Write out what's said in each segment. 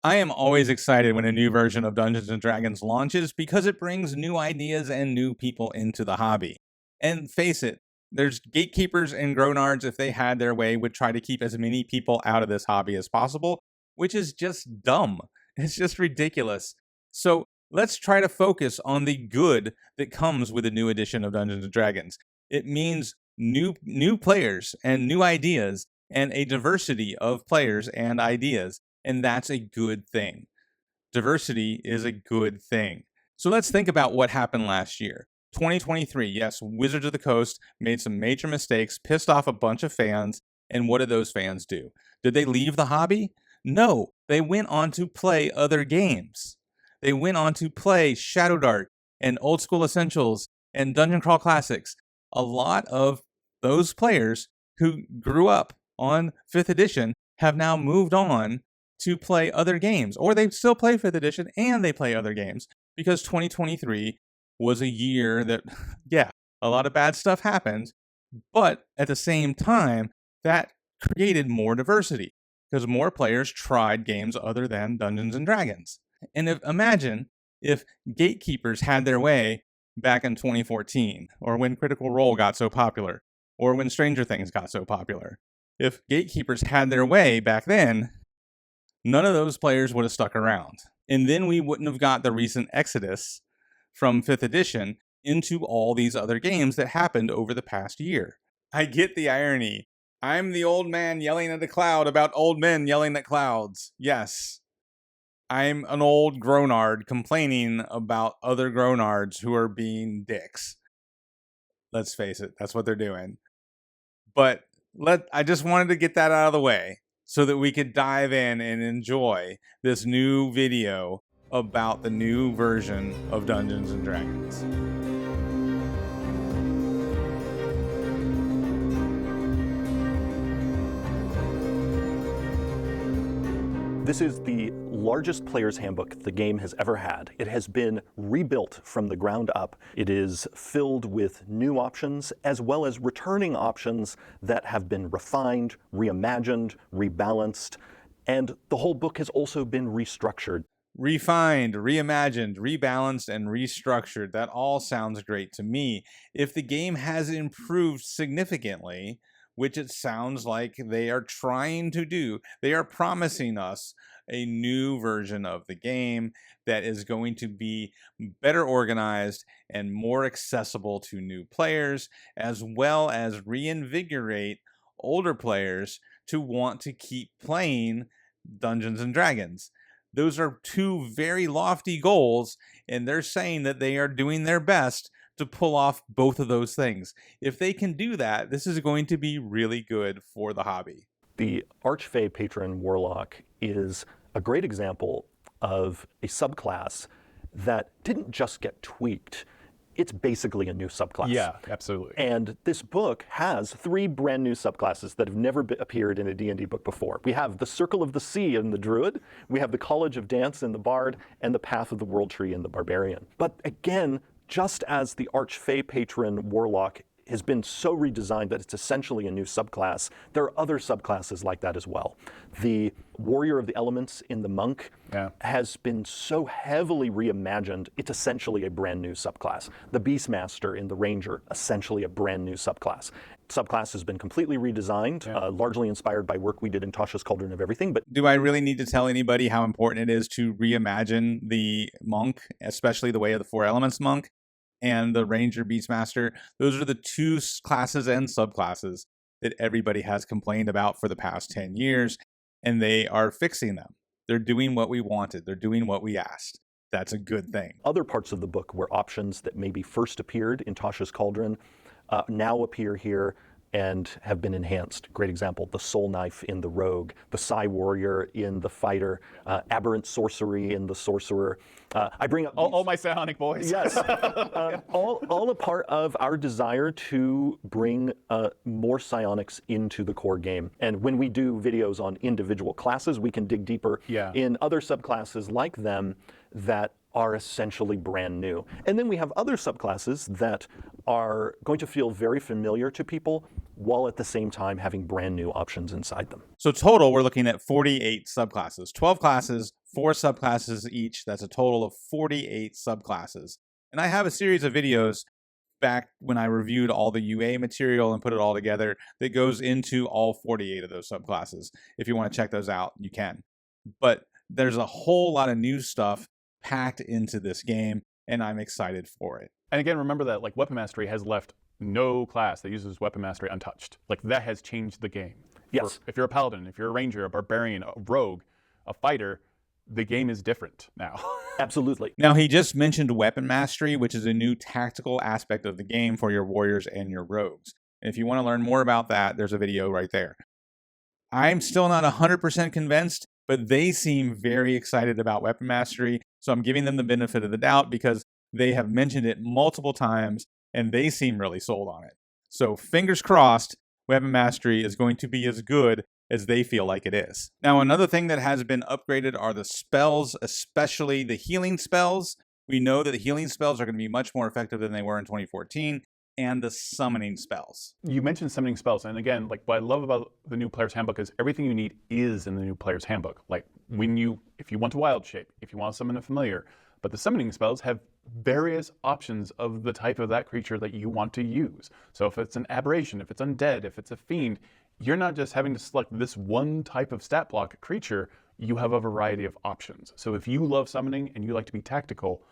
I am always excited when a new version of Dungeons & Dragons launches because it brings new ideas and new people into the hobby. And face it, there's gatekeepers and grownards, if they had their way, would try to keep as many people out of this hobby as possible, which is just dumb. It's just ridiculous. So let's try to focus on the good that comes with a new edition of Dungeons & Dragons. It means new players and new ideas and a diversity of players and ideas. And that's a good thing. Diversity is a good thing. So let's think about what happened last year. 2023, yes, Wizards of the Coast made some major mistakes, pissed off a bunch of fans, and what did those fans do? Did they leave the hobby? No, they went on to play other games. They went on to play Shadowdark and Old School Essentials and Dungeon Crawl Classics. A lot of those players who grew up on 5th edition have now moved on to play other games, or they still play 5th edition and they play other games, because 2023 was a year that, yeah, a lot of bad stuff happened, but at the same time, that created more diversity because more players tried games other than Dungeons & Dragons. And imagine if gatekeepers had their way back in 2014, or when Critical Role got so popular, or when Stranger Things got so popular. If gatekeepers had their way back then, none of those players would have stuck around. And then we wouldn't have got the recent exodus from 5th edition into all these other games that happened over the past year. I get the irony. I'm the old man yelling at a cloud about old men yelling at clouds. Yes. I'm an old grownard complaining about other grownards who are being dicks. Let's face it, that's what they're doing. But I just wanted to get that out of the way so that we could dive in and enjoy this new video about the new version of Dungeons & Dragons. This is the largest player's handbook the game has ever had. It has been rebuilt from the ground up. It is filled with new options as well as returning options that have been refined, reimagined, rebalanced, and the whole book has also been restructured. Refined, reimagined, rebalanced, and restructured. That all sounds great to me. If the game has improved significantly, which it sounds like they are trying to do, they are promising us a new version of the game that is going to be better organized and more accessible to new players, as well as reinvigorate older players to want to keep playing Dungeons & Dragons. Those are two very lofty goals, and they're saying that they are doing their best to pull off both of those things. If they can do that, this is going to be really good for the hobby. The Archfey Patron Warlock is a great example of a subclass that didn't just get tweaked. It's basically a new subclass. Yeah, absolutely. And this book has 3 brand new subclasses that have never appeared in a D&D book before. We have the Circle of the Sea in the Druid, we have the College of Dance in the Bard, and the Path of the World Tree in the Barbarian. But again, just as the Archfey Patron Warlock has been so redesigned that it's essentially a new subclass, there are other subclasses like that as well. The Warrior of the Elements in the Monk has been so heavily reimagined, it's essentially a brand new subclass. The Beastmaster in the Ranger, essentially a brand new subclass. Subclass has been completely redesigned, largely inspired by work we did in Tasha's Cauldron of Everything. But do I really need to tell anybody how important it is to reimagine the Monk, especially the Way of the Four Elements Monk? And the Ranger Beastmaster? Those are the 2 classes and subclasses that everybody has complained about for the past 10 years, and they are fixing them. They're doing what we wanted. They're doing what we asked. That's a good thing. Other parts of the book were options that maybe first appeared in Tasha's Cauldron, now appear here and have been enhanced. Great example, the Soul Knife in the Rogue, the Psy Warrior in the Fighter, Aberrant Sorcery in the Sorcerer. I bring up all my psionic boys. Yes, all a part of our desire to bring more psionics into the core game. And when we do videos on individual classes, we can dig deeper in other subclasses like them that are essentially brand new. And then we have other subclasses that are going to feel very familiar to people while at the same time having brand new options inside them. So total, we're looking at 48 subclasses, 12 classes, 4 subclasses each. That's a total of 48 subclasses. And I have a series of videos back when I reviewed all the UA material and put it all together that goes into all 48 of those subclasses. If you want to check those out, you can. But there's a whole lot of new stuff packed into this game, and I'm excited for it. And again, remember that like Weapon Mastery has left no class that uses Weapon Mastery untouched. Like that has changed the game. Yes. If you're a paladin, if you're a ranger, a barbarian, a rogue, a fighter, the game is different now. Absolutely. Now, he just mentioned Weapon Mastery, which is a new tactical aspect of the game for your warriors and your rogues. And if you want to learn more about that, there's a video right there. I'm still not 100% convinced, but they seem very excited about Weapon Mastery, so I'm giving them the benefit of the doubt because they have mentioned it multiple times, and they seem really sold on it. So fingers crossed, Weapon Mastery is going to be as good as they feel like it is. Now, another thing that has been upgraded are the spells, especially the healing spells. We know that the healing spells are going to be much more effective than they were in 2014, and the summoning spells. You mentioned summoning spells, and again, like what I love about the new Player's Handbook is everything you need is in the new Player's Handbook. Like if you want to wild shape, if you want to summon a familiar, but the summoning spells have various options of the type of that creature that you want to use. So if it's an aberration, if it's undead, if it's a fiend, you're not just having to select this one type of stat block creature, you have a variety of options. So if you love summoning and you like to be tactical,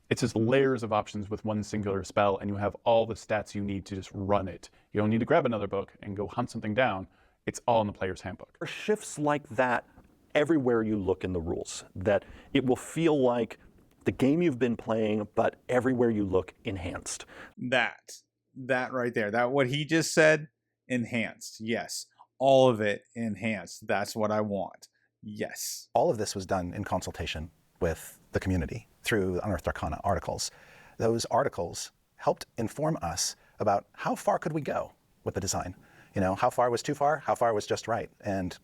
it's just layers of options with one singular spell, and you have all the stats you need to just run it. You don't need to grab another book and go hunt something down. It's all in the Player's Handbook. There are shifts like that everywhere you look in the rules, that it will feel like the game you've been playing, but everywhere you look, enhanced. That right there, that what he just said, enhanced. Yes, all of it enhanced. That's what I want. Yes. All of this was done in consultation with the community through the Unearthed Arcana articles. Those articles helped inform us about how far could we go with the design. You know, how far was too far, how far was just right. And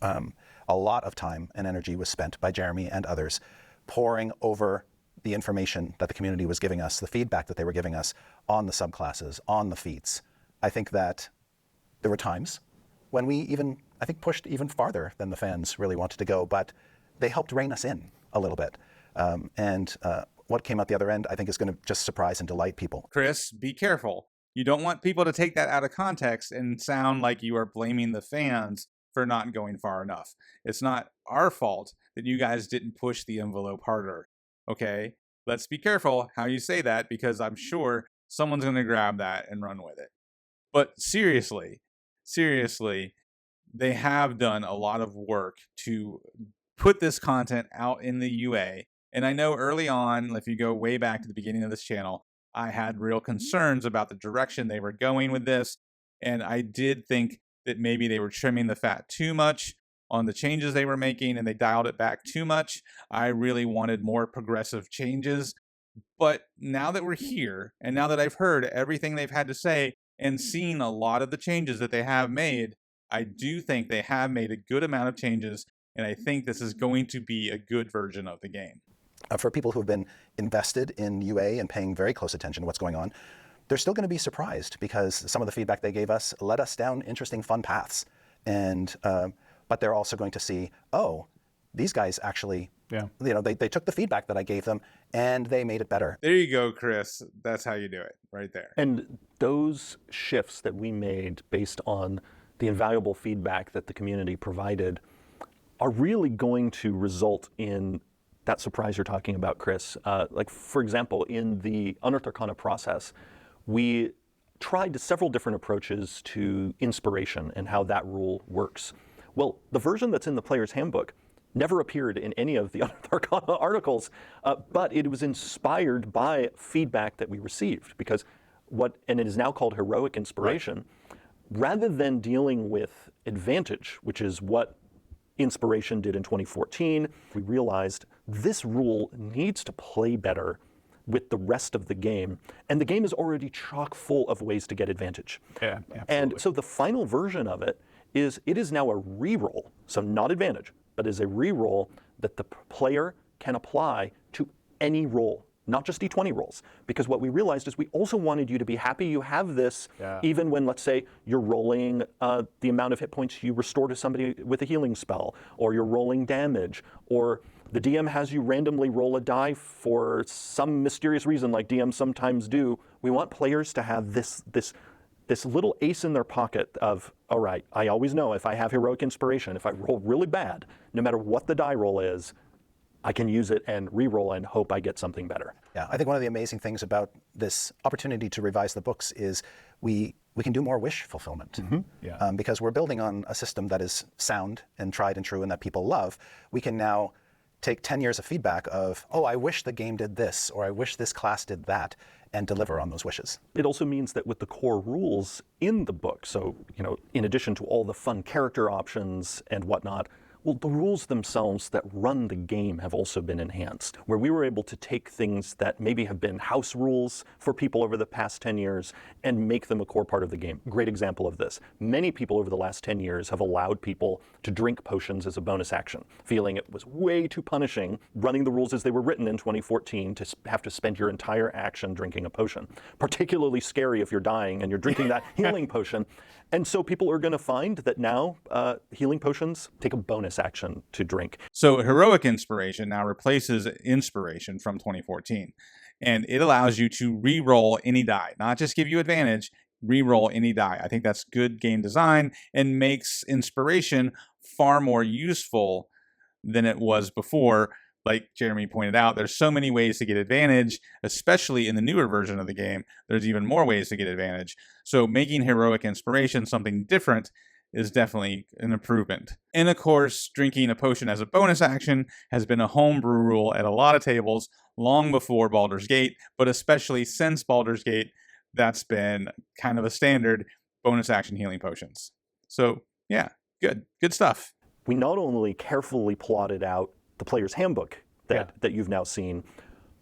a lot of time and energy was spent by Jeremy and others poring over the information that the community was giving us, the feedback that they were giving us on the subclasses, on the feats. I think that there were times when we even, I think, pushed even farther than the fans really wanted to go, but they helped rein us in a little bit. What came out the other end, I think, is going to just surprise and delight people. Chris, be careful. You don't want people to take that out of context and sound like you are blaming the fans for not going far enough. It's not our fault that you guys didn't push the envelope harder, okay? Let's be careful how you say that, because I'm sure someone's going to grab that and run with it. But seriously, they have done a lot of work to put this content out in the UA. And I know early on, if you go way back to the beginning of this channel, I had real concerns about the direction they were going with this. And I did think that maybe they were trimming the fat too much on the changes they were making, and they dialed it back too much. I really wanted more progressive changes. But now that we're here, and now that I've heard everything they've had to say and seen a lot of the changes that they have made, I do think they have made a good amount of changes, and I think this is going to be a good version of the game. For people who have been invested in UA and paying very close attention to what's going on, they're still going to be surprised because some of the feedback they gave us led us down interesting, fun paths. And but they're also going to see, oh, these guys actually, they took the feedback that I gave them and they made it better. There you go, Chris. That's how you do it, right there. And those shifts that we made based on the invaluable feedback that the community provided are really going to result in that surprise you're talking about, Chris. Like, for example, in the Unearthed Arcana process, we tried several different approaches to inspiration and how that rule works. Well, the version that's in the Player's Handbook never appeared in any of the Unearthed Arcana articles, but it was inspired by feedback that we received, because and it is now called heroic inspiration. Right. Rather than dealing with advantage, which is what inspiration did in 2014, we realized this rule needs to play better with the rest of the game, and the game is already chock full of ways to get advantage. Yeah, absolutely. And so the final version of it is now a reroll, so not advantage, but is a reroll that the player can apply to any roll not just D20 rolls. Because what we realized is we also wanted you to be happy you have this, even when, let's say, you're rolling the amount of hit points you restore to somebody with a healing spell, or you're rolling damage, or the DM has you randomly roll a die for some mysterious reason, like DMs sometimes do. We want players to have this little ace in their pocket of, all right, I always know if I have heroic inspiration, if I roll really bad, no matter what the die roll is, I can use it and re-roll and hope I get something better. Yeah, I think one of the amazing things about this opportunity to revise the books is we can do more wish fulfillment. Because we're building on a system that is sound and tried and true and that people love. We can now take 10 years of feedback of, oh, I wish the game did this, or I wish this class did that, and deliver on those wishes. It also means that with the core rules in the book, so, in addition to all the fun character options and whatnot, well, the rules themselves that run the game have also been enhanced, where we were able to take things that maybe have been house rules for people over the past 10 years and make them a core part of the game. Great example of this. Many people over the last 10 years have allowed people to drink potions as a bonus action, feeling it was way too punishing running the rules as they were written in 2014 to have to spend your entire action drinking a potion. Particularly scary if you're dying and you're drinking that healing potion. And so people are going to find that now healing potions take a bonus action to drink. So heroic inspiration now replaces inspiration from 2014. And it allows you to re-roll any die, not just give you advantage, re-roll any die. I think that's good game design and makes inspiration far more useful than it was before. Like Jeremy pointed out, there's so many ways to get advantage, especially in the newer version of the game. There's even more ways to get advantage. So making heroic inspiration something different is definitely an improvement. And of course, drinking a potion as a bonus action has been a homebrew rule at a lot of tables long before Baldur's Gate, but especially since Baldur's Gate, that's been kind of a standard, bonus action healing potions. So yeah, good stuff. We not only carefully plotted out the player's handbook that you've now seen,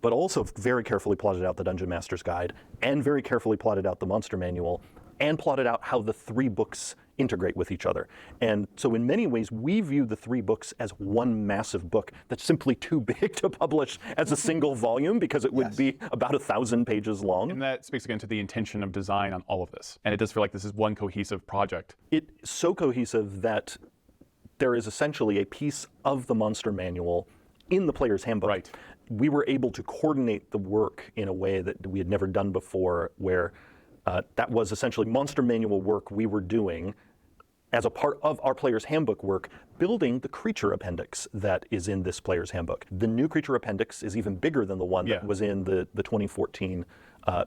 but also very carefully plotted out the Dungeon Master's Guide, and very carefully plotted out the Monster Manual, and plotted out how the 3 books integrate with each other. And so in many ways, we view the 3 books as one massive book that's simply too big to publish as a single volume, because it would be about 1,000 pages long. And that speaks again to the intention of design on all of this. And it does feel like this is one cohesive project. It's so cohesive that there is essentially a piece of the Monster Manual in the player's handbook. Right. We were able to coordinate the work in a way that we had never done before, where that was essentially Monster Manual work we were doing as a part of our player's handbook work, building the creature appendix that is in this player's handbook. The new creature appendix is even bigger than the one that was in the 2014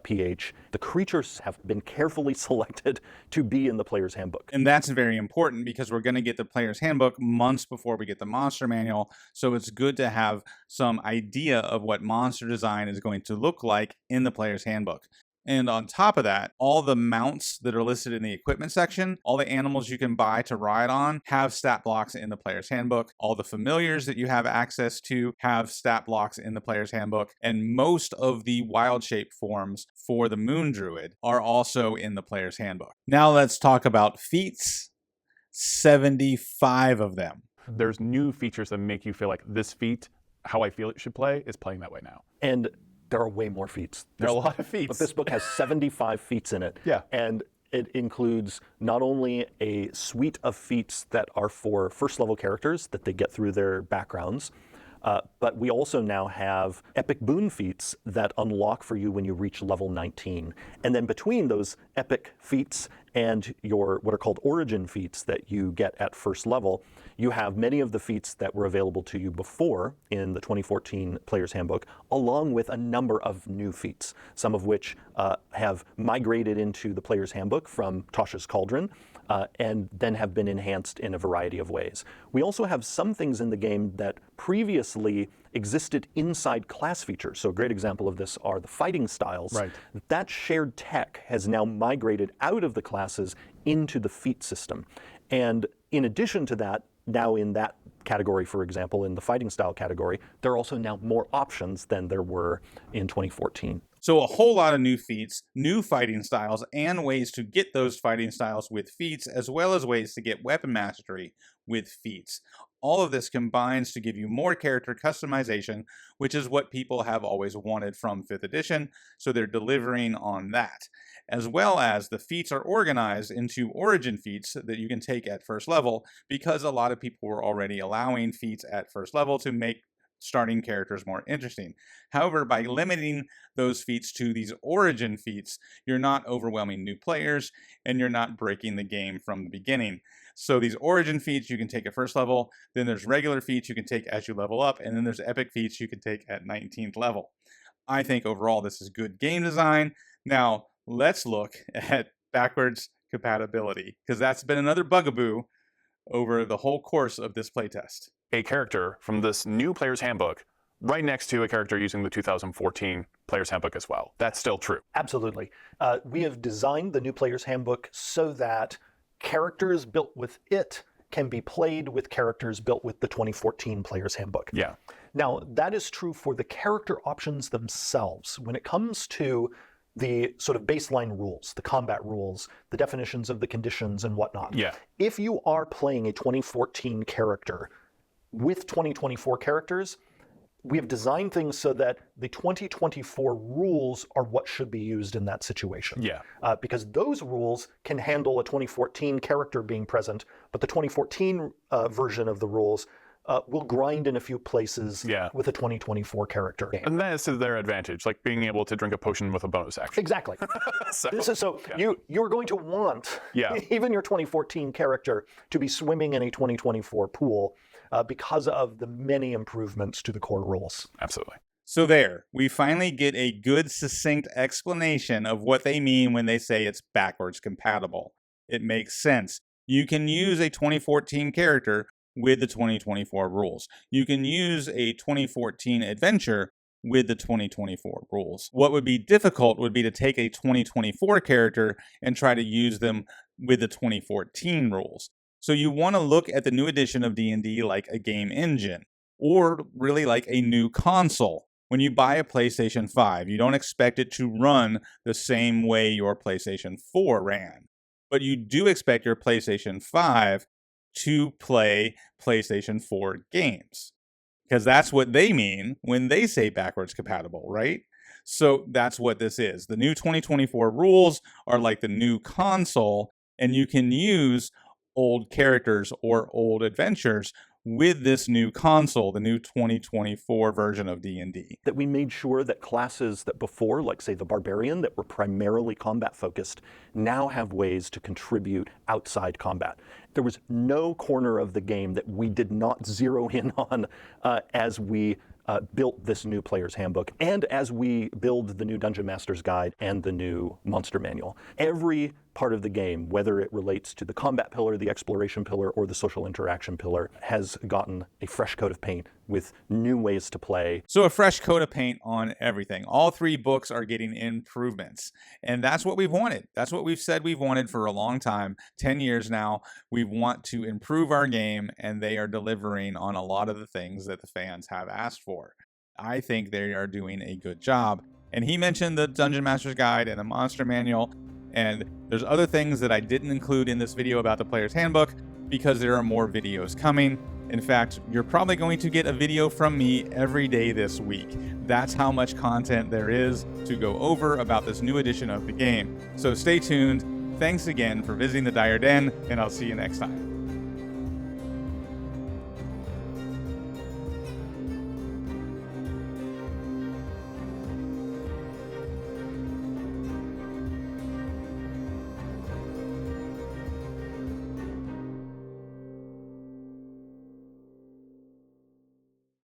PH. The creatures have been carefully selected to be in the player's handbook. And that's very important because we're going to get the player's handbook months before we get the monster manual. So it's good to have some idea of what monster design is going to look like in the player's handbook. And on top of that, all the mounts that are listed in the equipment section, all the animals you can buy to ride on, have stat blocks in the player's handbook. All the familiars that you have access to have stat blocks in the player's handbook. And most of the wild shape forms for the Moon Druid are also in the player's handbook. Now let's talk about feats. 75 of them. There's new features that make you feel like this feat, how I feel it should play, is playing that way now. And there are way more feats. There are a lot of feats. But this book has 75 feats in it. Yeah. And it includes not only a suite of feats that are for first level characters that they get through their backgrounds, but we also now have epic boon feats that unlock for you when you reach level 19. And then between those epic feats and your what are called origin feats that you get at first level, you have many of the feats that were available to you before in the 2014 Player's Handbook, along with a number of new feats, some of which have migrated into the Player's Handbook from Tasha's Cauldron, and then have been enhanced in a variety of ways. We also have some things in the game that previously existed inside class features. So a great example of this are the fighting styles. Right. That shared tech has now migrated out of the classes into the feat system. And in addition to that, now in that category, for example, in the fighting style category, there are also now more options than there were in 2014. So a whole lot of new feats, new fighting styles, and ways to get those fighting styles with feats, as well as ways to get weapon mastery with feats. All of this combines to give you more character customization, which is what people have always wanted from 5th edition, so they're delivering on that. As well as the feats are organized into origin feats that you can take at first level, because a lot of people were already allowing feats at first level to make starting characters more interesting. However, by limiting those feats to these origin feats, you're not overwhelming new players and you're not breaking the game from the beginning. So these origin feats you can take at first level, then there's regular feats you can take as you level up, and then there's epic feats you can take at 19th level. I think overall this is good game design. Now, let's look at backwards compatibility, because that's been another bugaboo over the whole course of this playtest. A character from this new Player's Handbook right next to a character using the 2014 Player's Handbook as well. That's still true. Absolutely. We have designed the new Player's Handbook so that characters built with it can be played with characters built with the 2014 Player's Handbook. Yeah. Now, that is true for the character options themselves. When it comes to the sort of baseline rules, the combat rules, the definitions of the conditions and whatnot. Yeah. If you are playing a 2014 character with 2024 characters, we have designed things so that the 2024 rules are what should be used in that situation. Yeah. Because those rules can handle a 2014 character being present, but the 2014 version of the rules will grind in a few places with a 2024 character. And that is to their advantage, like being able to drink a potion with a bonus action. Exactly. You're going to want even your 2014 character to be swimming in a 2024 pool because of the many improvements to the core rules. Absolutely. So there, we finally get a good, succinct explanation of what they mean when they say it's backwards compatible. It makes sense. You can use a 2014 character with the 2024 rules. You can use a 2014 adventure with the 2024 rules. What would be difficult would be to take a 2024 character and try to use them with the 2014 rules. So you want to look at the new edition of D&D like a game engine, or really like a new console. When you buy a PlayStation 5, you don't expect it to run the same way your PlayStation 4 ran. But you do expect your PlayStation 5 to play PlayStation 4 games, because that's what they mean when they say backwards compatible, right? So that's what this is. The new 2024 rules are like the new console, and you can use old characters or old adventures with this new console, the new 2024 version of D&D. That we made sure that classes that before, like say the Barbarian, that were primarily combat focused, now have ways to contribute outside combat. There was no corner of the game that we did not zero in on as we built this new Player's Handbook and as we build the new Dungeon Master's Guide and the new Monster Manual. Every part of the game, whether it relates to the combat pillar, the exploration pillar, or the social interaction pillar, has gotten a fresh coat of paint with new ways to play. So a fresh coat of paint on everything. All 3 books are getting improvements. And that's what we've wanted. That's what we've said we've wanted for a long time. 10 years now, we want to improve our game, and they are delivering on a lot of the things that the fans have asked for. I think they are doing a good job. And he mentioned the Dungeon Master's Guide and the Monster Manual. And there's other things that I didn't include in this video about the Player's Handbook because there are more videos coming. In fact, you're probably going to get a video from me every day this week. That's how much content there is to go over about this new edition of the game. So stay tuned. Thanks again for visiting the Dire Den, and I'll see you next time.